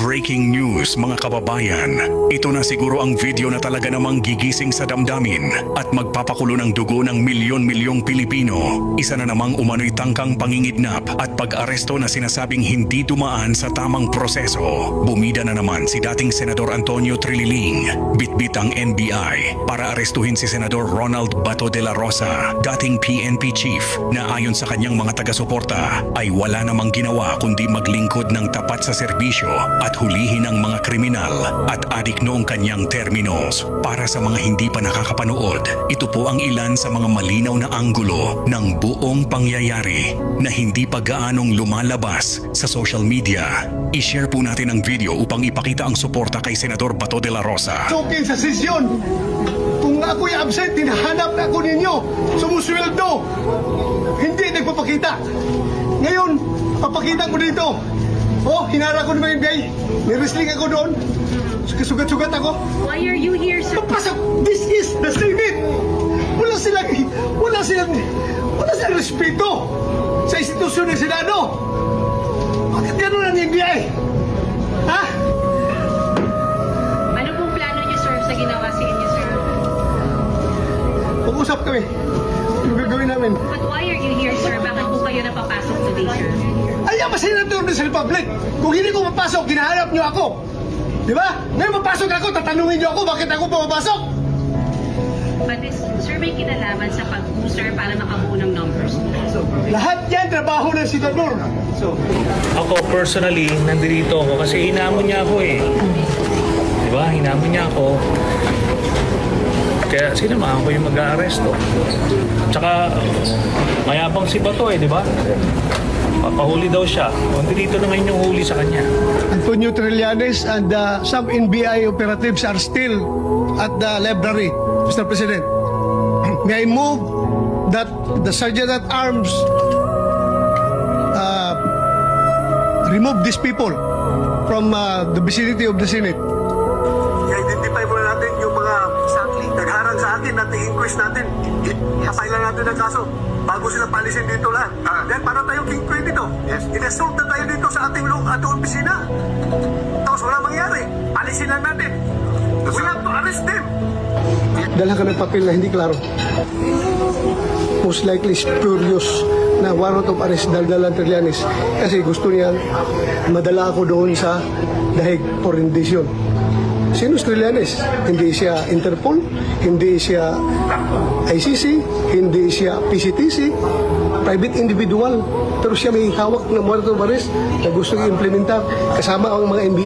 Breaking news mga kababayan. Ito na siguro ang video na talaga namang gigising sa damdamin at magpapakulo ng dugo ng milyon-milyong Pilipino. Isa na namang umano'y tangkang pangingidnap at pag-aresto na sinasabing hindi dumaan sa tamang proseso. Bumida na naman si dating Senador Antonio Trililing. Bitbit ang NBI para arestuhin si Senador Ronald Bato de la Rosa, dating PNP chief, na ayon sa kanyang mga taga-suporta ay wala namang ginawa kundi maglingkod ng tapat sa serbisyo at hulihin ang mga kriminal at adik noong kanyang terminos. Para sa mga hindi pa nakakapanood, ito po ang ilan sa mga malinaw na anggulo ng buong pangyayari na hindi pa gaanong lumalabas sa social media. I-share po natin ang video upang ipakita ang suporta kay Senador Bato de la Rosa. Okay sa sesyon. Kung ako'y absent, hinahanap na ako ninyo. Sumusweldo. Hindi nagpapakita. Ngayon, papakita ko dito. Oh, hinara ko naman yung day. May wrestling ako doon. Sugat-sugat ako. Why are you here, sir? Papasok! This is the Senate! Wala silang respeto sa institusyon ng Senado. Bakit gano'n ang NBI? Ha? Ano pong plano niyo, sir, sa ginawa sa inyo, sir? Pag-usap kami. Ano gagawin namin? But why are you here, sir? Bakit po kayo napapasok today, sir? Ayaw ba senator sa Republic? Kung hindi ko mapasok, ginahanap niyo ako. Di ba? Ngayon mapasok ako, tatanungin niyo ako bakit ako pumapasok. But this, sir, may kinalaman sa pag-user para makabuo ng numbers. Lahat yan, trabaho ng senador. Ako personally, nandito ako kasi hinamon niya ako eh. Di ba? Hinamon niya ako. Kaya sinamahan ko yung mag-aaresto. Tsaka, mayabang si Bato eh, di ba? Papahuli daw siya. O, dito na ngayon yung huli sa kanya. Antonio Trillanes and some NBI operatives are still at the library, Mr. President. May I move that the Sergeant at Arms remove these people from the vicinity of the Senate. I-identify muna natin yung mga nagharang sa akin at i-inquest natin. Kapailan natin ang kaso bago sila palisin dito lahat. Then para tayong king pwede dito. In-assault na tayo dito sa ating opisina. Tapos wala mangyari. Palisin lang natin. We have to arrest them. Dala ka ng papel na hindi klaro. Most likely spurious na warrant of arrest daldalan Trillanes kasi gusto niya madala ako doon sa dahig for rendition. Sino Trillanes? Hindi siya Interpol, hindi siya ICC, hindi siya PCTC, private individual. Pero siya may hawak ng warrant of arrest na gusto i-implementar kasama ang mga NBI.